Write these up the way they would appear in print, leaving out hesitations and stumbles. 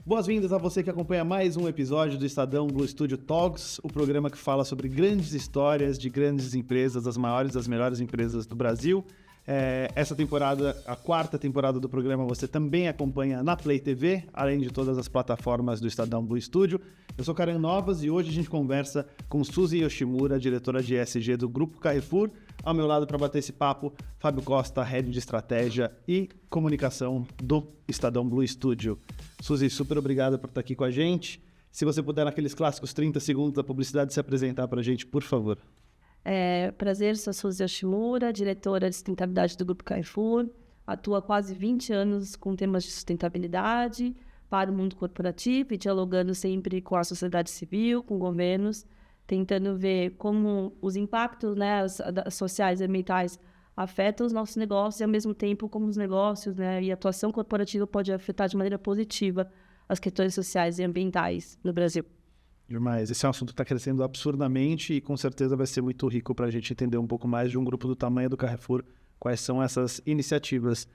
Boas-vindas a você que acompanha mais um episódio do Estadão Blue Studio Talks, o programa que fala sobre grandes histórias de grandes empresas, as maiores, das melhores empresas do Brasil. Essa temporada, a quarta temporada do programa, você também acompanha na Play TV, além de todas as plataformas do Estadão Blue Studio. Eu sou Karen Novas e hoje a gente conversa com Suzy Yoshimura, diretora de ESG do Grupo Carrefour. Ao meu lado para bater esse papo, Fábio Costa, Head de Estratégia e Comunicação do Estadão Blue Studio. Suzy, super obrigado por estar aqui com a gente. Se você puder, naqueles clássicos 30 segundos da publicidade, se apresentar para a gente, por favor. Prazer, sou Suzy Yoshimura, diretora de sustentabilidade do Grupo Carrefour. Atuo há quase 20 anos com temas de sustentabilidade para o mundo corporativo e dialogando sempre com a sociedade civil, com governos, tentando ver como os impactos, sociais e ambientais afetam os nossos negócios e, ao mesmo tempo, como os negócios, e a atuação corporativa pode afetar de maneira positiva as questões sociais e ambientais no Brasil. Demais. Esse é um assunto que está crescendo absurdamente e com certeza vai ser muito rico para a gente entender um pouco mais de um grupo do tamanho do Carrefour, quais são essas iniciativas.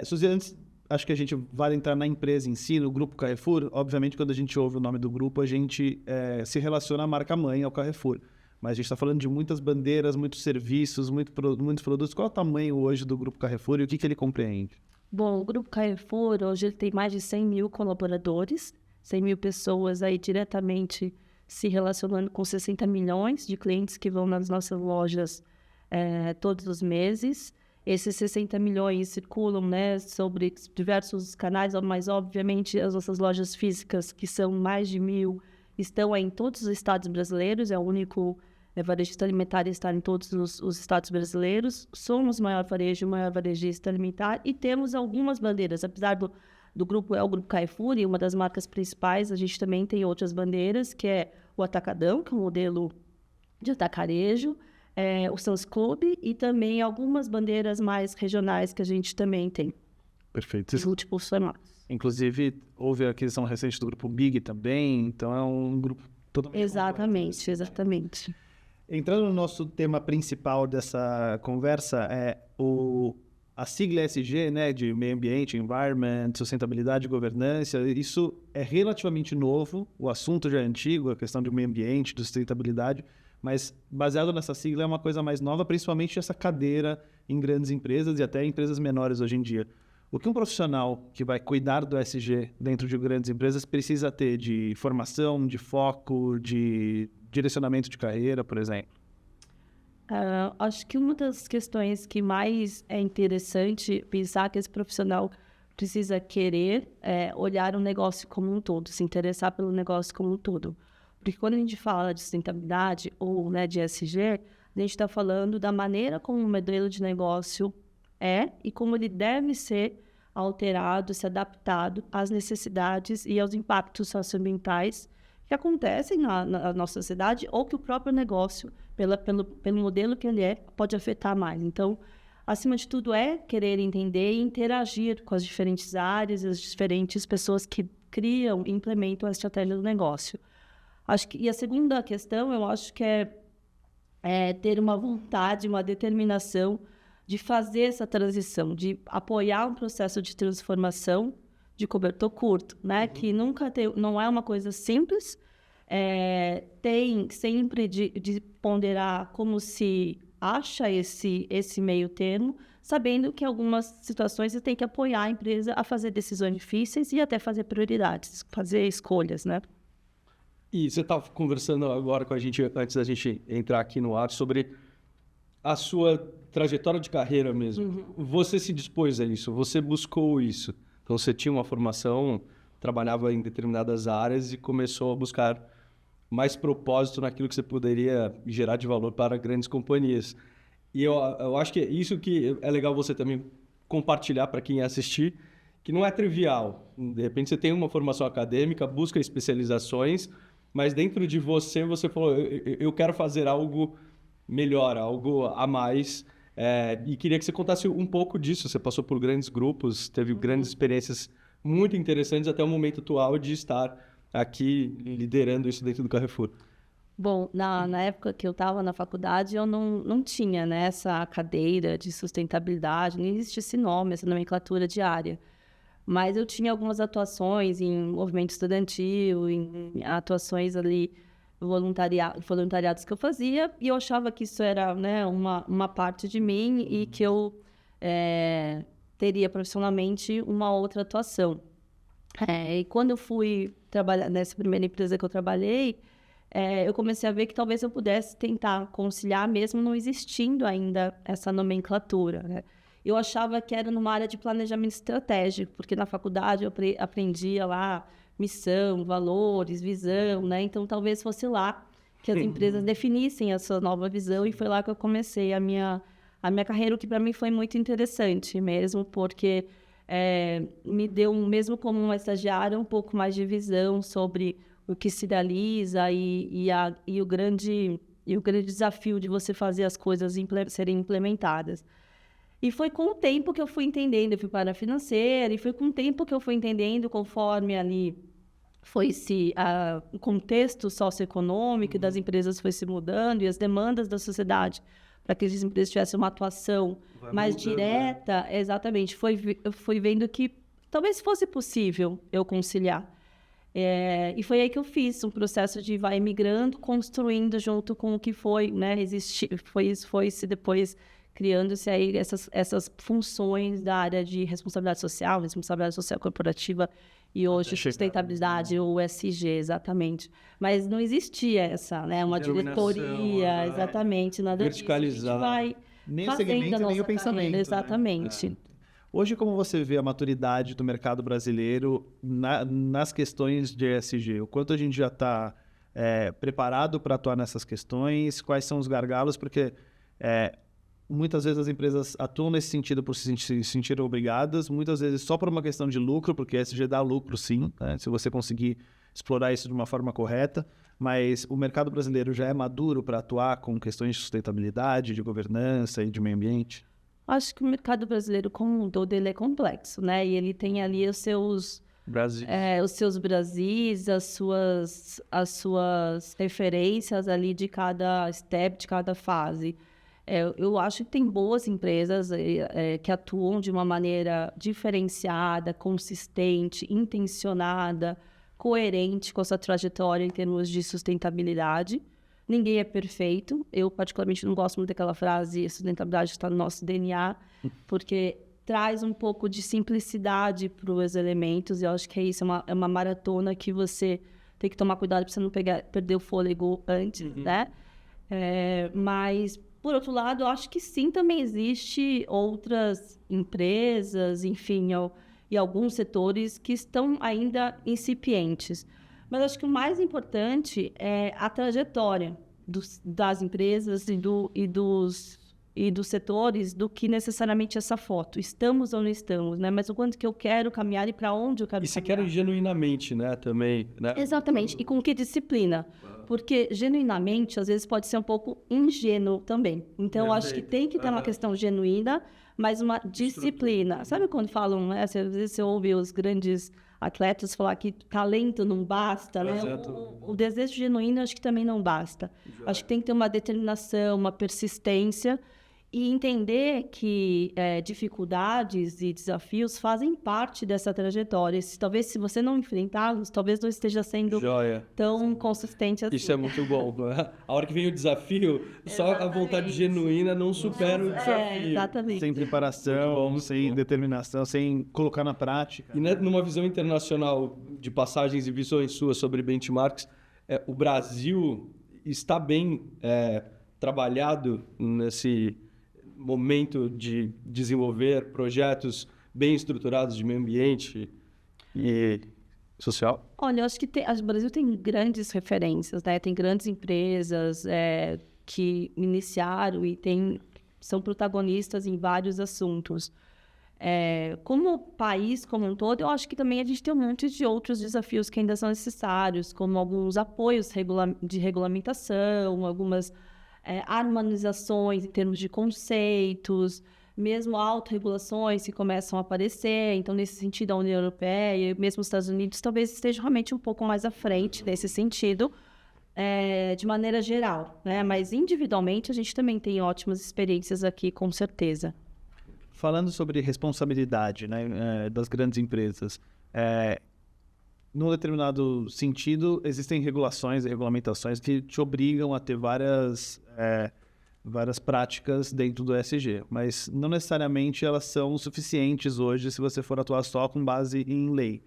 Suzy, antes, acho que a gente vai entrar na empresa em si, no Grupo Carrefour. Obviamente, quando a gente ouve o nome do grupo, a gente se relaciona à marca-mãe, ao Carrefour. Mas a gente está falando de muitas bandeiras, muitos serviços, muitos produtos. Qual é o tamanho hoje do Grupo Carrefour e o que ele compreende? Bom, o Grupo Carrefour hoje ele tem mais de 100 mil colaboradores, 100 mil pessoas aí diretamente se relacionando com 60 milhões de clientes que vão nas nossas lojas todos os meses. Esses 60 milhões circulam sobre diversos canais, mas obviamente as nossas lojas físicas, que são mais de 1.000, estão em todos os estados brasileiros, é o único varejista alimentar a estar em todos os estados brasileiros. Somos o maior varejista alimentar e temos algumas bandeiras, apesar do grupo, é o Grupo Carrefour e uma das marcas principais, a gente também tem outras bandeiras, que é o Atacadão, que é um modelo de atacarejo, o Sam's Club e também algumas bandeiras mais regionais que a gente também tem. Perfeito. Os múltiplos formatos. Inclusive, houve a aquisição recente do Grupo Big também, então é um grupo totalmente Exatamente, exatamente. Entrando no nosso tema principal dessa conversa, a sigla ESG, de meio ambiente, environment, sustentabilidade e governança, isso é relativamente novo, o assunto já é antigo, a questão do meio ambiente, de sustentabilidade, mas baseado nessa sigla é uma coisa mais nova, principalmente essa cadeira em grandes empresas e até empresas menores hoje em dia. O que um profissional que vai cuidar do ESG dentro de grandes empresas precisa ter de formação, de foco, de direcionamento de carreira, por exemplo? Acho que uma das questões que mais é interessante pensar que esse profissional precisa querer olhar o negócio como um todo, se interessar pelo negócio como um todo. Porque quando a gente fala de sustentabilidade ou de ESG, a gente está falando da maneira como o modelo de negócio e como ele deve ser alterado, se adaptado às necessidades e aos impactos socioambientais que acontecem na nossa sociedade ou que o próprio negócio, pelo modelo que ele pode afetar mais. Então, acima de tudo, querer entender e interagir com as diferentes áreas e as diferentes pessoas que criam e implementam a estratégia do negócio. E a segunda questão, eu acho que é ter uma vontade, uma determinação de fazer essa transição, de apoiar um processo de transformação de cobertor curto, que não é uma coisa simples, tem sempre de ponderar como se acha esse meio termo, sabendo que em algumas situações você tem que apoiar a empresa a fazer decisões difíceis e até fazer prioridades, fazer escolhas, E você estava conversando agora com a gente, antes da gente entrar aqui no ar, sobre a sua trajetória de carreira mesmo. Você se dispôs a isso, você buscou isso. Então, você tinha uma formação, trabalhava em determinadas áreas e começou a buscar mais propósito naquilo que você poderia gerar de valor para grandes companhias. E eu acho que é isso que é legal você também compartilhar para quem assistir, que não é trivial. De repente, você tem uma formação acadêmica, busca especializações, mas dentro de você falou, eu quero fazer algo melhor, algo a mais. E queria que você contasse um pouco disso. Você passou por grandes grupos, teve grandes experiências muito interessantes até o momento atual de estar aqui liderando isso dentro do Carrefour. Bom, na época que eu estava na faculdade, eu não tinha, né, essa cadeira de sustentabilidade, nem existia esse nome, essa nomenclatura de área. Mas eu tinha algumas atuações em movimento estudantil, em atuações ali, voluntariados que eu fazia, e eu achava que isso era, né, uma parte de mim e que eu teria profissionalmente uma outra atuação. E quando eu fui trabalhar nessa primeira empresa que eu trabalhei, eu comecei a ver que talvez eu pudesse tentar conciliar, mesmo não existindo ainda essa nomenclatura, né? Eu achava que era numa área de planejamento estratégico, porque na faculdade eu aprendia lá missão, valores, visão, né? Então, talvez fosse lá que as empresas definissem a sua nova visão, e foi lá que eu comecei a minha carreira, o que para mim foi muito interessante mesmo, porque me deu, mesmo como uma estagiária, um pouco mais de visão sobre o que se realiza e o grande desafio de você fazer as coisas serem implementadas. E foi com o tempo que eu fui entendendo, eu fui para a financeira, e foi com o tempo que eu fui entendendo, conforme ali o contexto socioeconômico das empresas foi se mudando e as demandas da sociedade para que as empresas tivessem uma atuação mais direta, né? Exatamente, eu fui vendo que talvez fosse possível eu conciliar. E foi aí que eu fiz um processo de vai migrando, construindo junto com o que foi, né, foi-se depois criando-se aí essas funções da área de responsabilidade social corporativa e hoje sustentabilidade, o ESG, exatamente. Mas não existia essa, né, uma diretoria, exatamente, nada verticalizada. Nem o segmento, nem o pensamento. Carreira, exatamente. Né? Hoje, como você vê a maturidade do mercado brasileiro nas questões de ESG? O quanto a gente já está preparado para atuar nessas questões? Quais são os gargalos? Porque muitas vezes as empresas atuam nesse sentido por se sentir obrigadas, muitas vezes só por uma questão de lucro, porque ESG dá lucro sim, né? Se você conseguir explorar isso de uma forma correta, mas o mercado brasileiro já é maduro para atuar com questões de sustentabilidade, de governança e de meio ambiente? Acho que o mercado brasileiro como um todo ele é complexo, né? E ele tem ali os seus Brasis, as suas referências ali de cada step, de cada fase. Eu acho que tem boas empresas que atuam de uma maneira diferenciada, consistente, intencionada, coerente com a sua trajetória em termos de sustentabilidade. Ninguém é perfeito. Eu, particularmente, não gosto muito daquela frase sustentabilidade está no nosso DNA, porque traz um pouco de simplicidade para os elementos. E eu acho que é isso, é uma maratona que você tem que tomar cuidado para você não perder o fôlego antes, né? Mas, por outro lado, eu acho que sim, também existe outras empresas, enfim, e alguns setores que estão ainda incipientes. Mas acho que o mais importante é a trajetória das empresas e dos setores do que necessariamente essa foto. Estamos ou não estamos, né? Mas o quanto que eu quero caminhar e para onde eu quero caminhar. E se quero genuinamente, né? Também, né? Exatamente. E com que disciplina? Porque genuinamente, às vezes, pode ser um pouco ingênuo também. Então, eu acho que tem que ter uma questão genuína, mas uma disciplina. Sabe quando falam, né? Às vezes você ouve os grandes atletas falar que talento não basta, né? O desejo genuíno acho que também não basta. Acho que tem que ter uma determinação, uma persistência e entender que dificuldades e desafios fazem parte dessa trajetória. Talvez se você não enfrentá-los, talvez não esteja sendo tão consistente assim. Isso é muito bom. A hora que vem o desafio, só a vontade genuína não supera o desafio. Exatamente. Sem preparação, sem determinação, sem colocar na prática. E numa visão internacional de passagens e visões suas sobre benchmarks, o Brasil está bem trabalhado nesse momento de desenvolver projetos bem estruturados de meio ambiente e social? Olha, eu acho que o Brasil tem grandes referências, né? Tem grandes empresas que iniciaram e são protagonistas em vários assuntos. Como país como um todo, eu acho que também a gente tem um monte de outros desafios que ainda são necessários, como alguns apoios de regulamentação, algumas harmonizações em termos de conceitos, mesmo autorregulações que começam a aparecer. Então, nesse sentido, a União Europeia e mesmo os Estados Unidos talvez estejam realmente um pouco mais à frente nesse sentido. de maneira geral, né? Mas individualmente a gente também tem ótimas experiências aqui, com certeza. Falando sobre responsabilidade, né, das grandes empresas, num determinado sentido, existem regulações e regulamentações que te obrigam a ter várias práticas dentro do ESG, mas não necessariamente elas são suficientes hoje se você for atuar só com base em lei.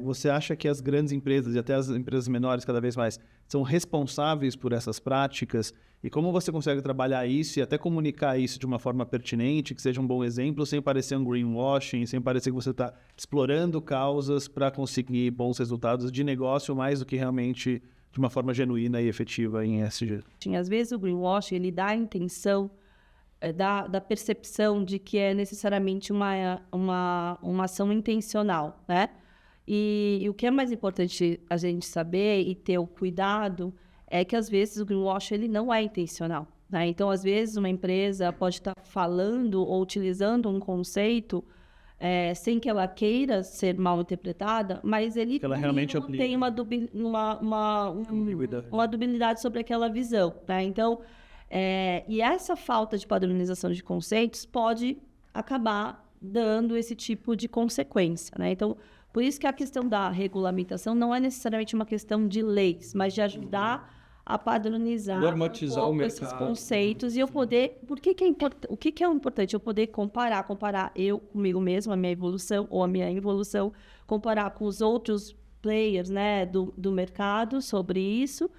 Você acha que as grandes empresas e até as empresas menores cada vez mais são responsáveis por essas práticas? E como você consegue trabalhar isso e até comunicar isso de uma forma pertinente, que seja um bom exemplo, sem parecer um greenwashing, sem parecer que você está explorando causas para conseguir bons resultados de negócio, mais do que realmente de uma forma genuína e efetiva em ESG? Às vezes o greenwashing, ele dá a intenção, da percepção de que é necessariamente uma ação intencional, né? E o que é mais importante a gente saber e ter o cuidado é que, às vezes, o greenwashing ele não é intencional, né? Então, às vezes, uma empresa pode estar falando ou utilizando um conceito sem que ela queira ser mal interpretada, mas ele ela realmente tem uma dubilidade sobre aquela visão, né? Então, e essa falta de padronização de conceitos pode acabar dando esse tipo de consequência, né? Então, por isso que a questão da regulamentação não é necessariamente uma questão de leis, mas de ajudar a padronizar normatizar o esses mercado. conceitos e eu poder... O que é importante? Eu poder comparar eu comigo mesmo, a minha evolução ou a minha involução, comparar com os outros players, né, do mercado sobre isso,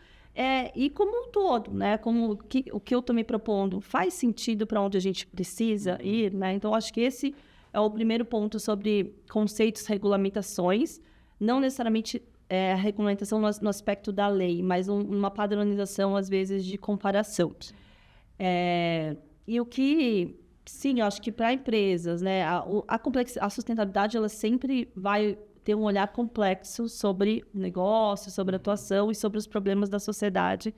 e como um todo, né, o que eu estou me propondo faz sentido para onde a gente precisa ir, né? Então, acho que esse é o primeiro ponto sobre conceitos, regulamentações, não necessariamente a regulamentação no aspecto da lei, mas uma padronização, às vezes, de comparação. E o que, sim, eu acho que para empresas, né, a sustentabilidade, ela sempre vai ter um olhar complexo sobre o negócio, sobre a atuação e sobre os problemas da sociedade,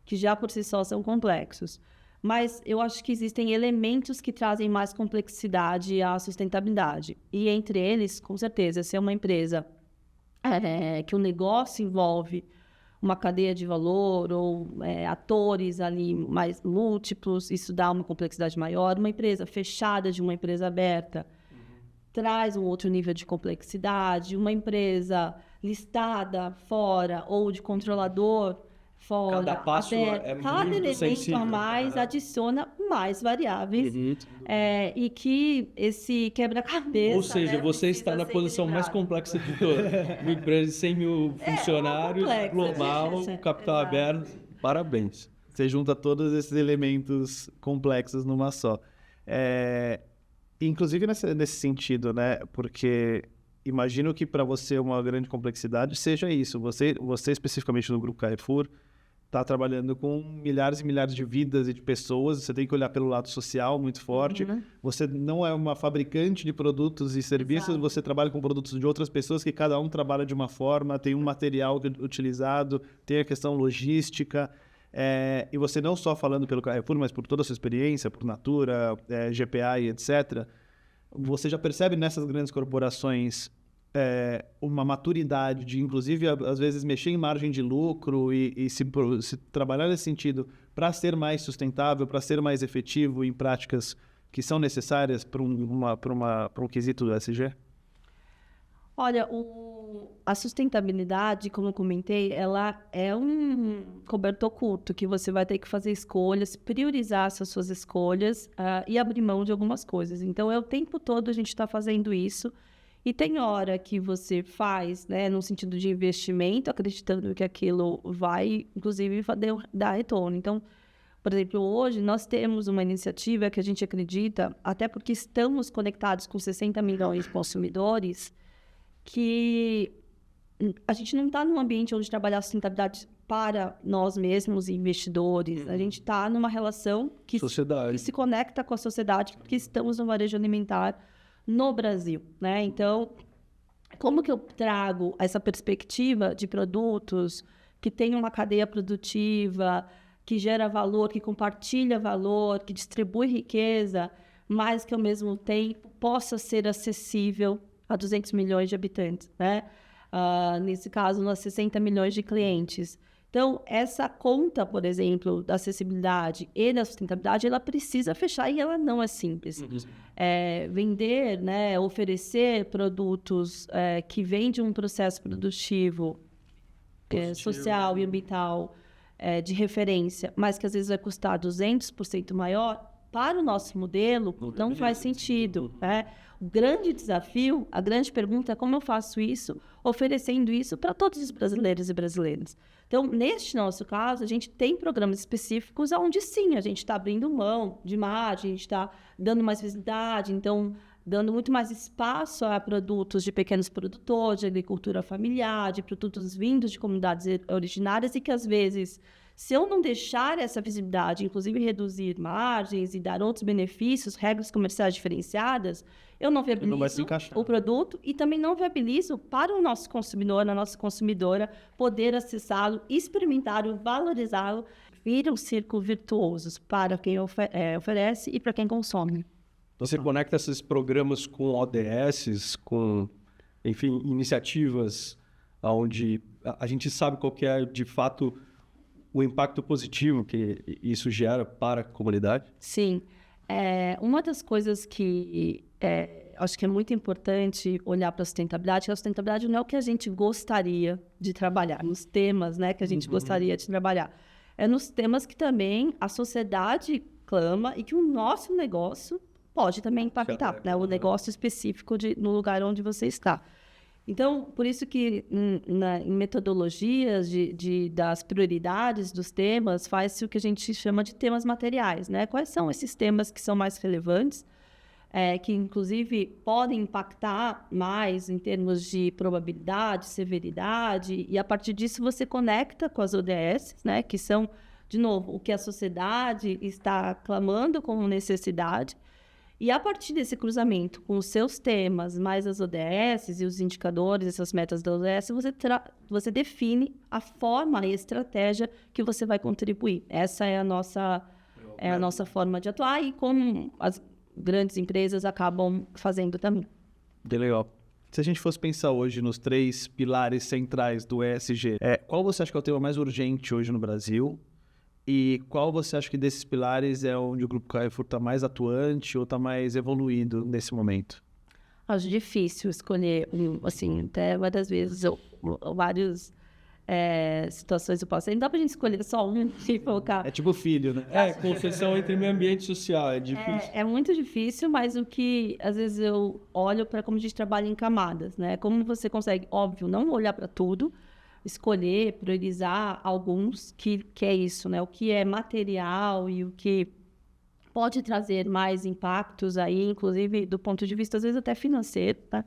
que já por si só são complexos. Mas eu acho que existem elementos que trazem mais complexidade à sustentabilidade. E entre eles, com certeza, se é uma empresa que o negócio envolve uma cadeia de valor ou atores ali mais múltiplos, isso dá uma complexidade maior. Uma empresa fechada de uma empresa aberta traz um outro nível de complexidade. Uma empresa listada fora ou de controlador fora, cada passo cada muito elemento sensível. a mais adiciona mais variáveis e que esse quebra-cabeça... Ou seja, né, você está na posição mais equilibrado. complexa de todas. Uma empresa de 100 mil funcionários, complexa, global, gente. capital Exato. aberto. Parabéns. Você junta todos esses elementos complexos numa só. Inclusive nesse sentido, né? Porque imagino que para você uma grande complexidade seja isso. Você especificamente no Grupo Carrefour, está trabalhando com milhares e milhares de vidas e de pessoas, você tem que olhar pelo lado social muito forte. Você não é uma fabricante de produtos e serviços, Exato. você trabalha com produtos de outras pessoas que cada um trabalha de uma forma, tem um material utilizado, tem a questão logística. E você não só falando pelo Carrefour, mas por toda a sua experiência, por Natura, GPA e etc., você já percebe nessas grandes corporações uma maturidade de, inclusive, às vezes, mexer em margem de lucro e se trabalhar nesse sentido para ser mais sustentável, para ser mais efetivo em práticas que são necessárias para um quesito do ESG? Olha, a sustentabilidade, como eu comentei, ela é um cobertor curto, que você vai ter que fazer escolhas, priorizar essas suas escolhas e abrir mão de algumas coisas. Então, o tempo todo a gente está fazendo isso. E tem hora que você faz, né, no sentido de investimento, acreditando que aquilo vai, inclusive, dar retorno. Então, por exemplo, hoje nós temos uma iniciativa que a gente acredita, até porque estamos conectados com 60 milhões de consumidores, que a gente não está num ambiente onde trabalhar sustentabilidade para nós mesmos e investidores. A gente está numa relação que se conecta com a sociedade, porque estamos no varejo alimentar no Brasil, né? Então, como que eu trago essa perspectiva de produtos que tem uma cadeia produtiva, que gera valor, que compartilha valor, que distribui riqueza, mas que, ao mesmo tempo, possa ser acessível a 200 milhões de habitantes, né? Nesse caso, nós 60 milhões de clientes. Então, essa conta, por exemplo, da acessibilidade e da sustentabilidade, ela precisa fechar e ela não é simples. Vender, né, oferecer produtos que vêm de um processo produtivo, social e ambiental, de referência, mas que às vezes vai custar 200% maior, para o nosso modelo, não faz sentido. Né? O grande desafio, a grande pergunta é como eu faço isso, oferecendo isso para todos os brasileiros e brasileiras. Então, neste nosso caso, a gente tem programas específicos onde, sim, a gente está abrindo mão de margem, a gente está dando mais visibilidade, então, dando muito mais espaço a produtos de pequenos produtores, de agricultura familiar, de produtos vindos de comunidades originárias e que, às vezes, se eu não deixar essa visibilidade, inclusive reduzir margens e dar outros benefícios, regras comerciais diferenciadas, eu não viabilizo o produto e também não viabilizo para o nosso consumidor, a nossa consumidora, poder acessá-lo, experimentá-lo, valorizá-lo, vira um círculo virtuoso para quem oferece e para quem consome. Você conecta esses programas com ODS, com, enfim, iniciativas onde a gente sabe qual que é, de fato, o impacto positivo que isso gera para a comunidade? Sim. Uma das coisas que acho que é muito importante olhar para a sustentabilidade, que a sustentabilidade não é o que a gente gostaria de trabalhar, nos temas, né, que a gente gostaria de trabalhar. É nos temas que também a sociedade clama e que o nosso negócio pode também impactar, né, o negócio específico no lugar onde você está. Então, por isso que em metodologias das prioridades dos temas, faz-se o que a gente chama de temas materiais, né? Quais são esses temas que são mais relevantes, que inclusive podem impactar mais em termos de probabilidade, severidade, e a partir disso você conecta com as ODS, né? Que são, de novo, o que a sociedade está clamando como necessidade. E a partir desse cruzamento com os seus temas, mais as ODS e os indicadores, essas metas da ODS, você define a forma e a estratégia que você vai contribuir. Essa é a nossa forma de atuar e como as grandes empresas acabam fazendo também. Bem legal. Se a gente fosse pensar hoje nos 3 pilares centrais do ESG, qual você acha que é o tema mais urgente hoje no Brasil? E qual você acha que desses pilares é onde o Grupo Carrefour está mais atuante ou está mais evoluído nesse momento? Acho difícil escolher assim, até várias vezes, várias situações eu posso. Não dá pra gente escolher só um e focar. É tipo filho, né? Concessão entre meio ambiente e social, é difícil. É muito difícil, mas o que às vezes eu olho para como a gente trabalha em camadas, né? Como você consegue, óbvio, não olhar para tudo, escolher, priorizar alguns, que é isso, né? O que é material e o que pode trazer mais impactos aí, inclusive do ponto de vista, às vezes, até financeiro, tá?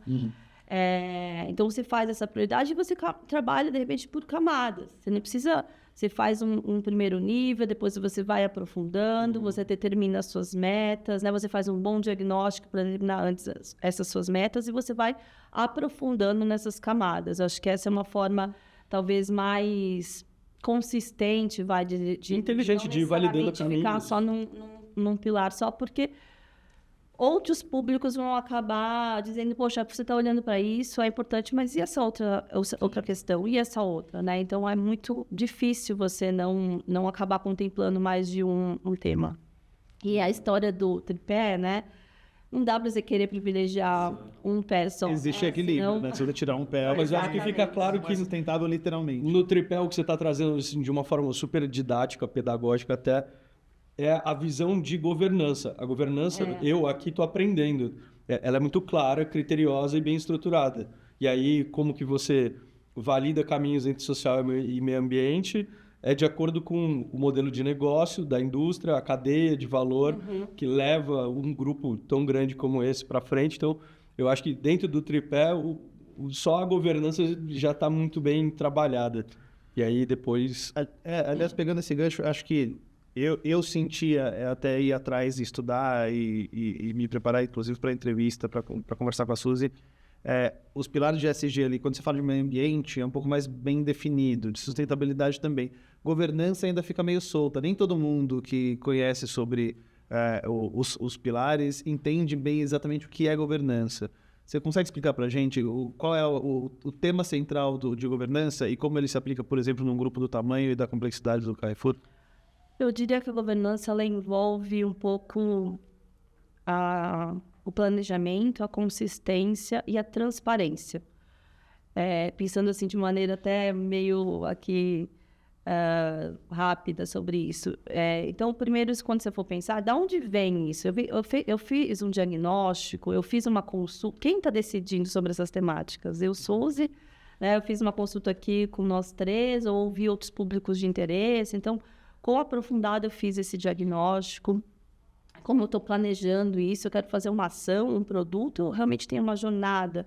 Então, você faz essa prioridade e você trabalha, de repente, por camadas. Você não precisa... Você faz um primeiro nível, depois você vai aprofundando, você determina as suas metas, né? Você faz um bom diagnóstico para determinar antes essas suas metas e você vai aprofundando nessas camadas. Eu acho que essa é uma forma... talvez mais consistente, de inteligente, de ir validando o caminho. Ficar só num pilar só, porque outros públicos vão acabar dizendo, poxa, você está olhando para isso, é importante, mas e essa outra questão? E essa outra, né? Então, é muito difícil você não acabar contemplando mais de um tema. E a história do tripé, né? Não dá para você querer privilegiar um pé só. Existe equilíbrio, né? Se você tirar um pé... Mas eu acho que fica claro que... sustentável literalmente. No tripé, o que você está trazendo assim, de uma forma super didática, pedagógica até, é a visão de governança. A governança, eu aqui estou aprendendo. Ela é muito clara, criteriosa e bem estruturada. E aí, como que você valida caminhos entre social e meio ambiente... é de acordo com o modelo de negócio da indústria, a cadeia de valor que leva um grupo tão grande como esse para frente. Então, eu acho que dentro do tripé, só a governança já está muito bem trabalhada. E aí, depois... aliás, pegando esse gancho, acho que eu sentia até ir atrás e estudar e me preparar, inclusive, para a entrevista, para conversar com a Suzy. Os pilares de ESG ali, quando você fala de meio ambiente, é um pouco mais bem definido, de sustentabilidade também. Governança ainda fica meio solta, nem todo mundo que conhece sobre os pilares entende bem exatamente o que é governança. Você consegue explicar para a gente qual é o tema central de governança e como ele se aplica, por exemplo, num grupo do tamanho e da complexidade do Carrefour? Eu diria que a governança ela envolve um pouco o planejamento, a consistência e a transparência. Pensando assim de maneira até meio aqui rápida sobre isso. Então, primeiro, quando você for pensar, de onde vem isso? Eu fiz um diagnóstico, eu fiz uma consulta. Quem está decidindo sobre essas temáticas? Eu, Suzy, né? Eu fiz uma consulta aqui com nós três, eu ouvi outros públicos de interesse. Então, quão aprofundado eu fiz esse diagnóstico, como eu estou planejando isso, eu quero fazer uma ação, um produto, eu realmente tenho uma jornada.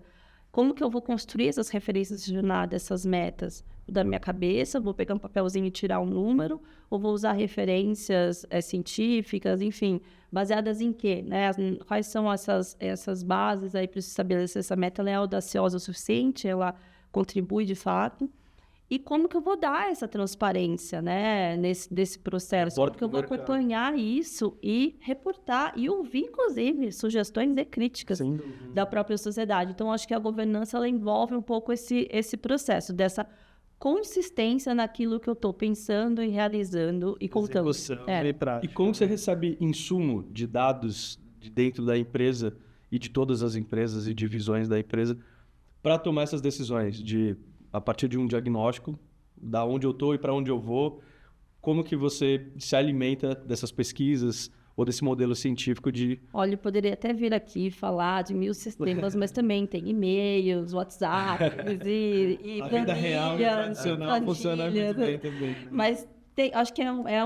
Como que eu vou construir essas referências de jornada, essas metas? Da minha cabeça, vou pegar um papelzinho e tirar um número, ou vou usar referências científicas, enfim, baseadas em quê? Né? Quais são essas bases aí para estabelecer essa meta? Ela é audaciosa o suficiente? Ela contribui de fato? E como que eu vou dar essa transparência, né, desse processo? Como que eu vou acompanhar isso e reportar e ouvir, inclusive, sugestões e críticas da própria sociedade. Então, acho que a governança ela envolve um pouco esse processo, dessa consistência naquilo que eu estou pensando e realizando e contando. E como você recebe insumo de dados de dentro da empresa e de todas as empresas e divisões da empresa para tomar essas decisões a partir de um diagnóstico, da onde eu estou e para onde eu vou, como que você se alimenta dessas pesquisas ou desse modelo científico de... Olha, eu poderia até vir aqui falar de 1000 sistemas, mas também tem e-mails, WhatsApp e a vida real e tradicional funciona muito bem também. Mas acho que é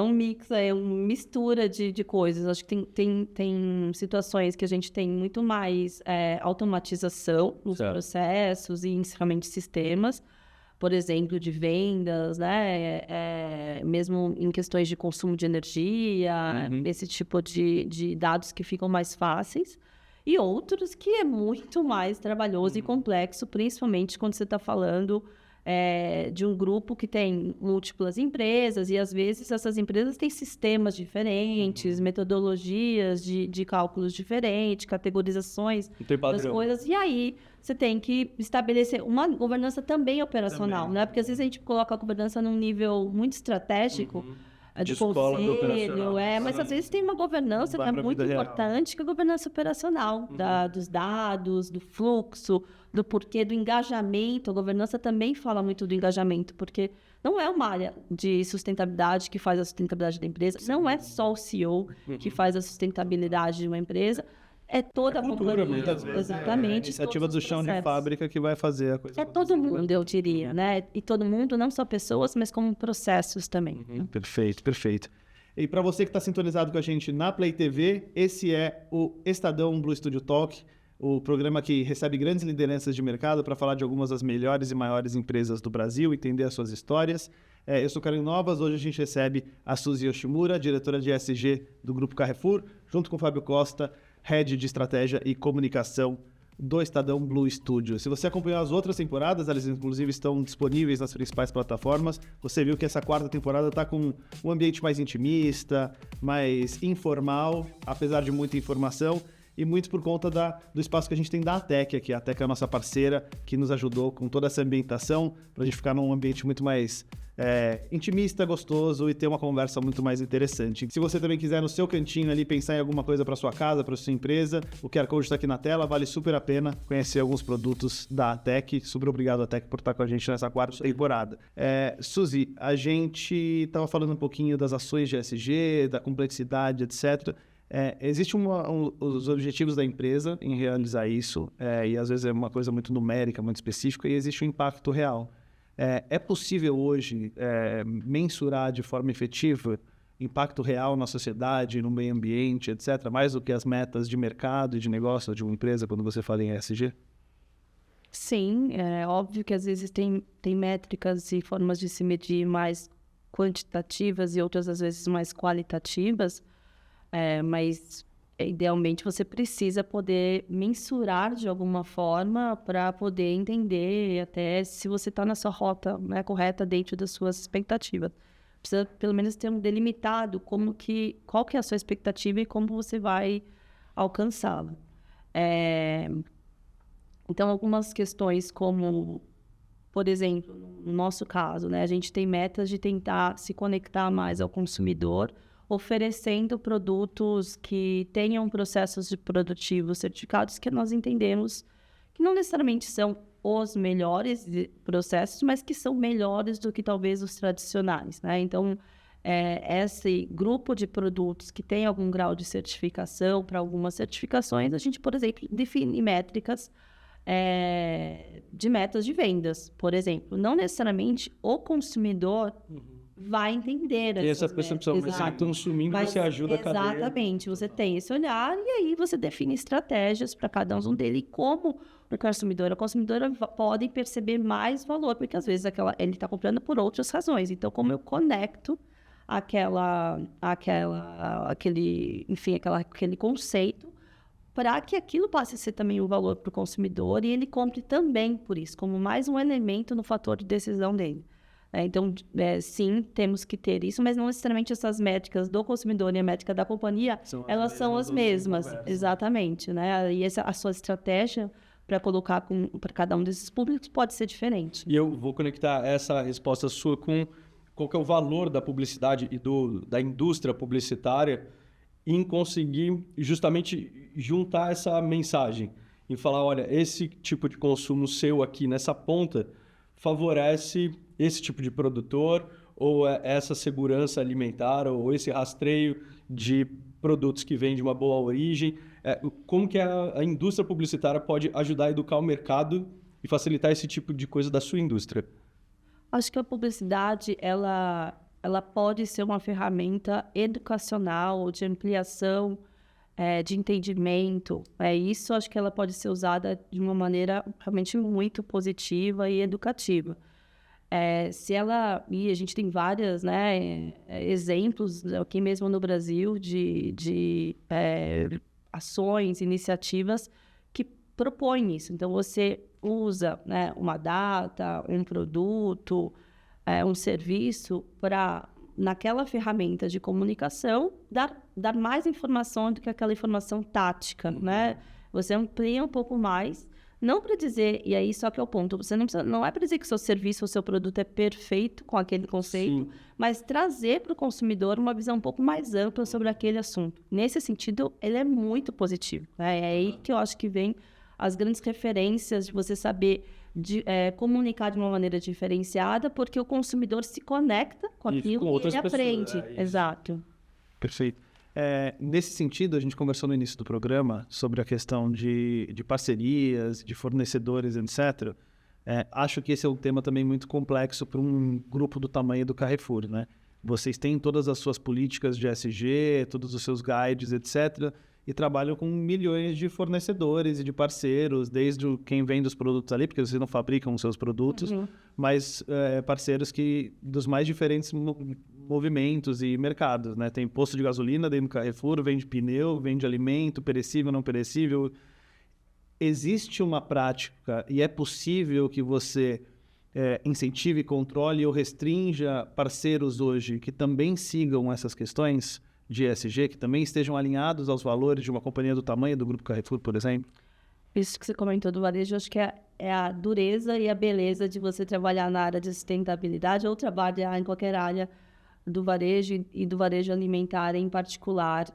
um mix, é uma mistura de coisas. Acho que tem situações que a gente tem muito mais automatização nos processos e realmente sistemas, por exemplo, de vendas, né? Mesmo em questões de consumo de energia, esse tipo de dados que ficam mais fáceis. E outros que é muito mais trabalhoso e complexo, principalmente quando você está falando de um grupo que tem múltiplas empresas e, às vezes, essas empresas têm sistemas diferentes, metodologias de cálculos diferentes, categorizações das coisas. E aí, você tem que estabelecer uma governança também operacional, né? Porque, às vezes, a gente coloca a governança num nível muito estratégico, de conselho, mas às vezes tem uma governança que é muito importante, que é a governança operacional, dos dados, do fluxo, do porquê, do engajamento. A governança também fala muito do engajamento, porque não é uma área de sustentabilidade que faz a sustentabilidade da empresa, não é só o CEO que faz a sustentabilidade de uma empresa, é toda a cultura, muitas vezes. Exatamente. A iniciativa do chão de fábrica que vai fazer a coisa. Todo mundo, eu diria, né? E todo mundo, não só pessoas, mas como processos também. Perfeito, perfeito. E para você que está sintonizado com a gente na Play TV, esse é o Estadão Blue Studio Talk, o programa que recebe grandes lideranças de mercado para falar de algumas das melhores e maiores empresas do Brasil, entender as suas histórias. Eu sou Carinho Novas, hoje a gente recebe a Suzy Yoshimura, diretora de ESG do Grupo Carrefour, junto com o Fábio Costa, Head de Estratégia e Comunicação do Estadão Blue Studio. Se você acompanhou as outras temporadas, elas inclusive estão disponíveis nas principais plataformas, você viu que essa quarta temporada está com um ambiente mais intimista, mais informal, apesar de muita informação, e muito por conta do espaço que a gente tem da ATEC aqui. A ATEC é a nossa parceira que nos ajudou com toda essa ambientação, para a gente ficar num ambiente muito mais intimista, gostoso e ter uma conversa muito mais interessante. Se você também quiser no seu cantinho ali pensar em alguma coisa para sua casa, para sua empresa, o QR Code está aqui na tela, vale super a pena conhecer alguns produtos da ATEC. Super obrigado, ATEC, por estar com a gente nessa quarta temporada. Suzy, a gente estava falando um pouquinho das ações de ESG, da complexidade, etc. Existe os objetivos da empresa em realizar isso, e às vezes é uma coisa muito numérica, muito específica, e existe um impacto real. É possível hoje mensurar de forma efetiva impacto real na sociedade, no meio ambiente, etc., mais do que as metas de mercado e de negócio de uma empresa quando você fala em ESG? Sim, é óbvio que às vezes tem métricas e formas de se medir mais quantitativas e outras às vezes mais qualitativas, mas idealmente você precisa poder mensurar de alguma forma para poder entender até se você está na sua rota, né, correta dentro das suas expectativas. Precisa pelo menos ter um delimitado qual que é a sua expectativa e como você vai alcançá-la. Então, algumas questões como, por exemplo, no nosso caso, né, a gente tem metas de tentar se conectar mais ao consumidor, oferecendo produtos que tenham processos de produtivos certificados que nós entendemos que não necessariamente são os melhores processos, mas que são melhores do que talvez os tradicionais, né? Então, esse grupo de produtos que tem algum grau de certificação, para algumas certificações, a gente, por exemplo, define métricas de metas de vendas, por exemplo. Não necessariamente o consumidor vai entender essa percepção, mas você consumindo, você ajuda a cadeia. Exatamente, você tem esse olhar e aí você define estratégias para cada um deles, e como a consumidora podem perceber mais valor, porque às vezes ele está comprando por outras razões. Então, como eu conecto aquele conceito para que aquilo passe a ser também um valor para o consumidor e ele compre também por isso, como mais um elemento no fator de decisão dele. Então, sim, temos que ter isso, mas não necessariamente essas métricas do consumidor e a métrica da companhia, elas são as mesmas, exatamente, né? E a sua estratégia para colocar para cada um desses públicos pode ser diferente. E eu vou conectar essa resposta sua com qual que é o valor da publicidade e da indústria publicitária em conseguir justamente juntar essa mensagem e falar, olha, esse tipo de consumo seu aqui nessa ponta favorece esse tipo de produtor ou essa segurança alimentar ou esse rastreio de produtos que vêm de uma boa origem. Como que a indústria publicitária pode ajudar a educar o mercado e facilitar esse tipo de coisa da sua indústria? Acho que a publicidade, ela pode ser uma ferramenta educacional, de ampliação, de entendimento. Isso acho que ela pode ser usada de uma maneira realmente muito positiva e educativa. E a gente tem vários, né, exemplos aqui mesmo no Brasil de ações, iniciativas que propõem isso. Então, você usa, né, uma data, um produto, um serviço para, naquela ferramenta de comunicação, dar mais informação do que aquela informação tática, né? Você amplia um pouco mais, não para dizer, e aí só que é o ponto, você não é para dizer que o seu serviço ou seu produto é perfeito com aquele conceito, sim, mas trazer para o consumidor uma visão um pouco mais ampla sobre aquele assunto. Nesse sentido, ele é muito positivo, né? É aí que eu acho que vem as grandes referências de você saber comunicar de uma maneira diferenciada, porque o consumidor se conecta com aquilo e ele aprende. Exato. Perfeito. Nesse sentido, a gente conversou no início do programa sobre a questão de parcerias, de fornecedores, etc. Acho que esse é um tema também muito complexo para um grupo do tamanho do Carrefour, né? Vocês têm todas as suas políticas de ESG, todos os seus guides, etc., e trabalham com milhões de fornecedores e de parceiros, desde quem vende os produtos ali, porque vocês não fabricam os seus produtos, mas parceiros dos mais diferentes movimentos e mercados, né? Tem posto de gasolina dentro do Carrefour, vende pneu, vende alimento, perecível, não perecível. Existe uma prática e é possível que você incentive, controle ou restrinja parceiros hoje que também sigam essas questões de ESG, que também estejam alinhados aos valores de uma companhia do tamanho do Grupo Carrefour, por exemplo? Isso que você comentou do varejo, acho que é a dureza e a beleza de você trabalhar na área de sustentabilidade ou trabalhar em qualquer área do varejo e do varejo alimentar em particular.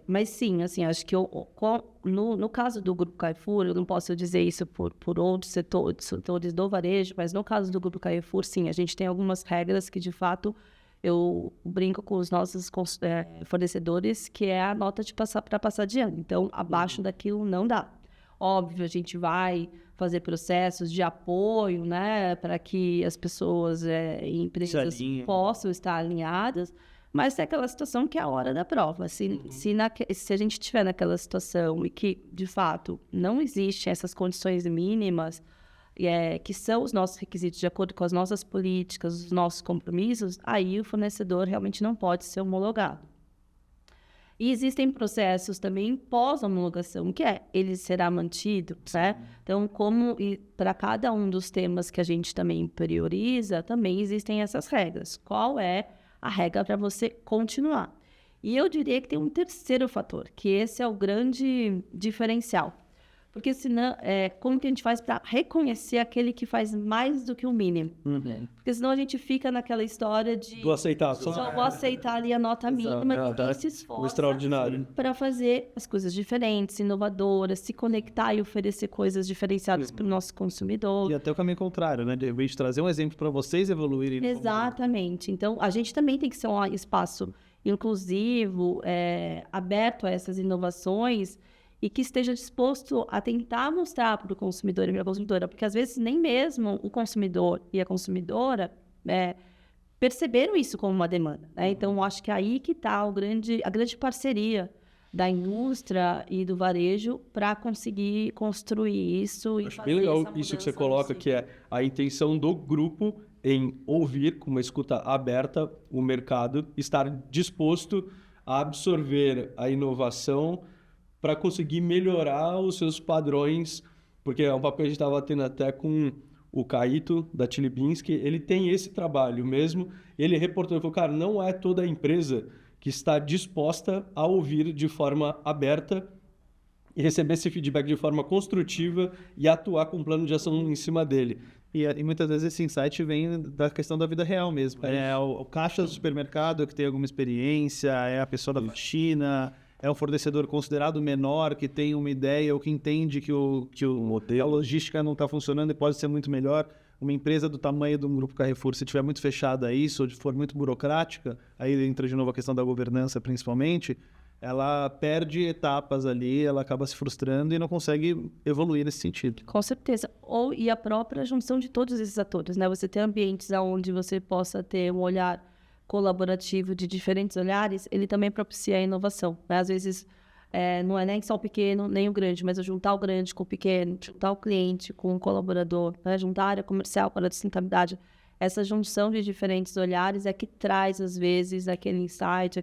Mas sim, assim, acho que no caso do Grupo Carrefour, eu não posso dizer isso por outros setores do varejo, mas no caso do Grupo Carrefour, sim, a gente tem algumas regras que, de fato, eu brinco com os nossos fornecedores, que é a nota para passar de ano. Então, abaixo daquilo não dá. Óbvio, a gente vai fazer processos de apoio, né, para que as pessoas e empresas possam estar alinhadas, mas é aquela situação que é a hora da prova. Se a gente estiver naquela situação e que, de fato, não existem essas condições mínimas, que são os nossos requisitos de acordo com as nossas políticas, os nossos compromissos, aí o fornecedor realmente não pode ser homologado. E existem processos também pós-homologação, ele será mantido, né? Então, para cada um dos temas que a gente também prioriza, também existem essas regras. Qual é a regra para você continuar? E eu diria que tem um terceiro fator, que esse é o grande diferencial. Porque senão, como que a gente faz para reconhecer aquele que faz mais do que o mínimo? Porque senão a gente fica naquela história de... Do aceitar. Só vou aceitar ali a nota mínima e se O esforça extraordinário. para fazer as coisas diferentes, inovadoras, se conectar e oferecer coisas diferenciadas para o nosso consumidor. E até o caminho contrário, né? De repente trazer um exemplo para vocês evoluírem. Exatamente. Então, a gente também tem que ser um espaço inclusivo, aberto a essas inovações e que esteja disposto a tentar mostrar para o consumidor e para a consumidora, porque às vezes nem mesmo o consumidor e a consumidora perceberam isso como uma demanda, né? Então, acho que aí que está a grande parceria da indústria e do varejo para conseguir construir isso. Acho bem legal isso que você coloca, que é a intenção do grupo em ouvir, com uma escuta aberta, o mercado, estar disposto a absorver a inovação para conseguir melhorar os seus padrões, porque é um papel que a gente estava tendo até com o Caíto, da Chili Beans, que ele tem esse trabalho mesmo. Ele reportou, ele falou, cara, não é toda a empresa que está disposta a ouvir de forma aberta e receber esse feedback de forma construtiva e atuar com um plano de ação em cima dele. E muitas vezes esse insight vem da questão da vida real mesmo. É o caixa do supermercado que tem alguma experiência, é a pessoa da faxina, é um fornecedor considerado menor que tem uma ideia ou que entende que a logística não está funcionando e pode ser muito melhor. Uma empresa do tamanho de um grupo Carrefour, se estiver muito fechada a isso, ou for muito burocrática, aí entra de novo a questão da governança principalmente, ela perde etapas ali, ela acaba se frustrando e não consegue evoluir nesse sentido. Com certeza. E a própria junção de todos esses atores, né? Você ter ambientes onde você possa ter um olhar colaborativo de diferentes olhares, ele também propicia a inovação, né? Às vezes, não é nem só o pequeno, nem o grande, mas é juntar o grande com o pequeno, juntar o cliente com o colaborador, né? Juntar a área comercial para a sustentabilidade. Essa junção de diferentes olhares é que traz, às vezes, aquele insight,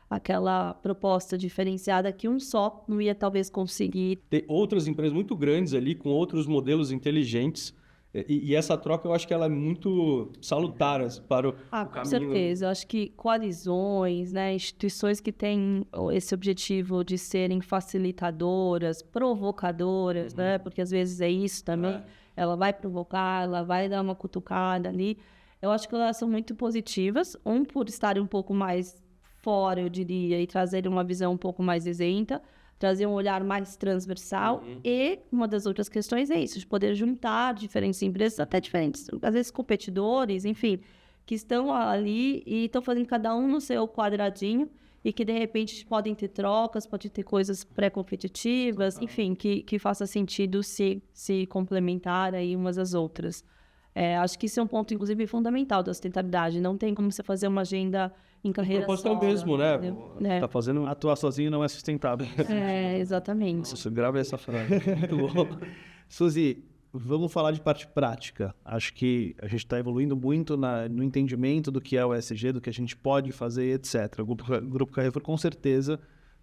aquela proposta diferenciada que um só não ia talvez conseguir. Tem outras empresas muito grandes ali, com outros modelos inteligentes, e essa troca eu acho que ela é muito salutar para o caminho. Com certeza. Eu acho que coalizões, né, instituições que têm esse objetivo de serem facilitadoras, provocadoras, né, porque às vezes é isso também, ela vai provocar, ela vai dar uma cutucada ali. Eu acho que elas são muito positivas, por estarem um pouco mais fora, eu diria, e trazerem uma visão um pouco mais isenta, trazer um olhar mais transversal. E uma das outras questões é isso, de poder juntar diferentes empresas, até diferentes, às vezes competidores, enfim, que estão ali e estão fazendo cada um no seu quadradinho e que, de repente, podem ter trocas, podem ter coisas pré-competitivas, enfim, que faça sentido se complementar aí umas às outras. Acho que isso é um ponto, inclusive, fundamental da sustentabilidade. Não tem como você fazer uma agenda em carreira solo. É o mesmo, né? Tá fazendo... Atuar sozinho não é sustentável. Exatamente. Nossa, grava essa frase. Muito bom. Suzy, vamos falar de parte prática. Acho que a gente está evoluindo muito no entendimento do que é o ESG, do que a gente pode fazer, etc. O Grupo Carrefour, com certeza,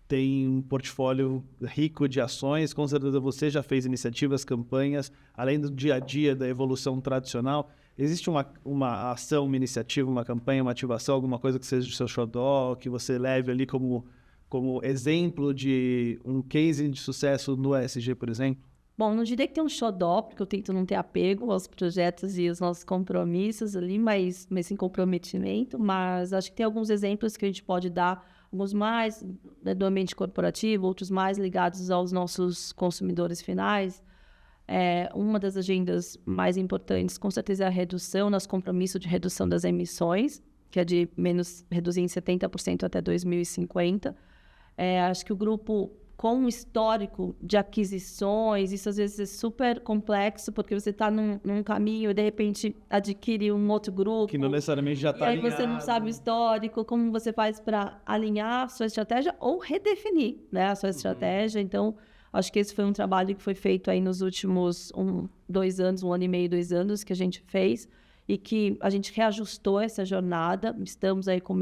tem um portfólio rico de ações. Com certeza você já fez iniciativas, campanhas, além do dia a dia da evolução tradicional. Existe uma ação, uma iniciativa, uma campanha, uma ativação, alguma coisa que seja do seu xodó, que você leve ali como exemplo de um case de sucesso no ESG, por exemplo? Bom, não diria que tem um xodó, porque eu tento não ter apego aos projetos e aos nossos compromissos ali, mas sem comprometimento. Mas acho que tem alguns exemplos que a gente pode dar, alguns mais, né, do ambiente corporativo, outros mais ligados aos nossos consumidores finais. Uma das agendas mais importantes, com certeza, é a redução, nosso compromisso de redução das emissões, que é de reduzir em 70% até 2050. Acho que o grupo, com um histórico de aquisições, isso às vezes é super complexo, porque você está num caminho e, de repente, adquire um outro grupo. Que não necessariamente já está alinhado. E aí você não sabe o histórico, como você faz para alinhar a sua estratégia ou redefinir, né, a sua estratégia. Então, acho que esse foi um trabalho que foi feito aí nos últimos 2 anos, 1 ano e meio, 2 anos, que a gente fez, e que a gente reajustou essa jornada. Estamos aí com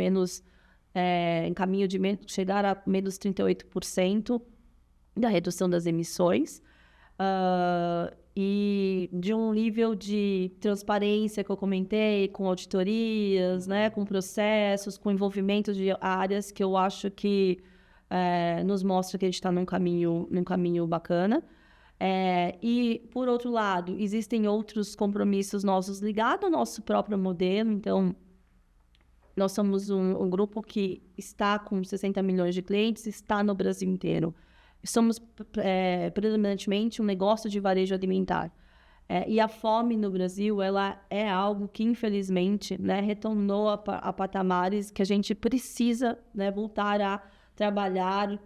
em caminho de chegar a menos 38% da redução das emissões. e de um nível de transparência que eu comentei, com auditorias, né, com processos, com envolvimento de áreas que eu acho que nos mostra que a gente está num caminho bacana. E, por outro lado, existem outros compromissos nossos ligados ao nosso próprio modelo. Então, nós somos um grupo que está com 60 milhões de clientes, está no Brasil inteiro. Somos, predominantemente, um negócio de varejo alimentar. E a fome no Brasil, ela é algo que, infelizmente, né, retornou a patamares que a gente precisa, né, voltar a trabalhar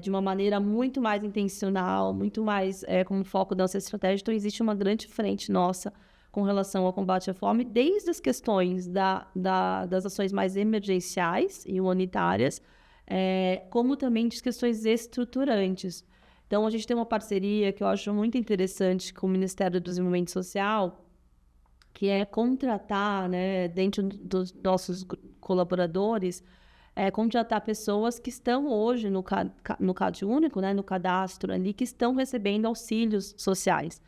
de uma maneira muito mais intencional, muito mais com foco da nossa estratégia. Então, existe uma grande frente nossa com relação ao combate à fome, desde as questões das ações mais emergenciais e humanitárias, como também de questões estruturantes. Então, a gente tem uma parceria que eu acho muito interessante com o Ministério do Desenvolvimento Social, que é contratar, né, dentro dos nossos colaboradores, contratar pessoas que estão hoje no Cade Único, né, no cadastro ali, que estão recebendo auxílios sociais.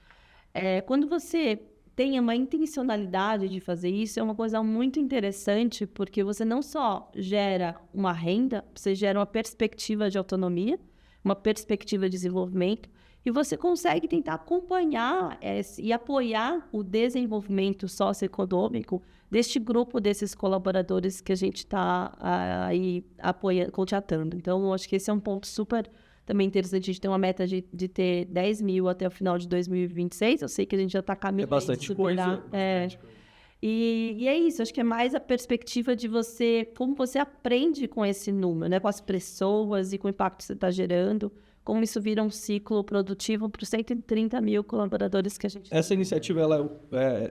Quando você tem uma intencionalidade de fazer isso, é uma coisa muito interessante, porque você não só gera uma renda, você gera uma perspectiva de autonomia, uma perspectiva de desenvolvimento, e você consegue tentar acompanhar e apoiar o desenvolvimento socioeconômico deste grupo, desses colaboradores que a gente está aí apoiando, contratando. Então, eu acho que esse é um ponto super também interessante. A gente tem uma meta de ter 10 mil até o final de 2026. Eu sei que a gente já está caminhando. É bastante coisa. E é isso, acho que é mais a perspectiva de como você aprende com esse número, né? Com as pessoas e com o impacto que você está gerando, como isso vira um ciclo produtivo para os 130 mil colaboradores que a gente tem. Essa iniciativa ela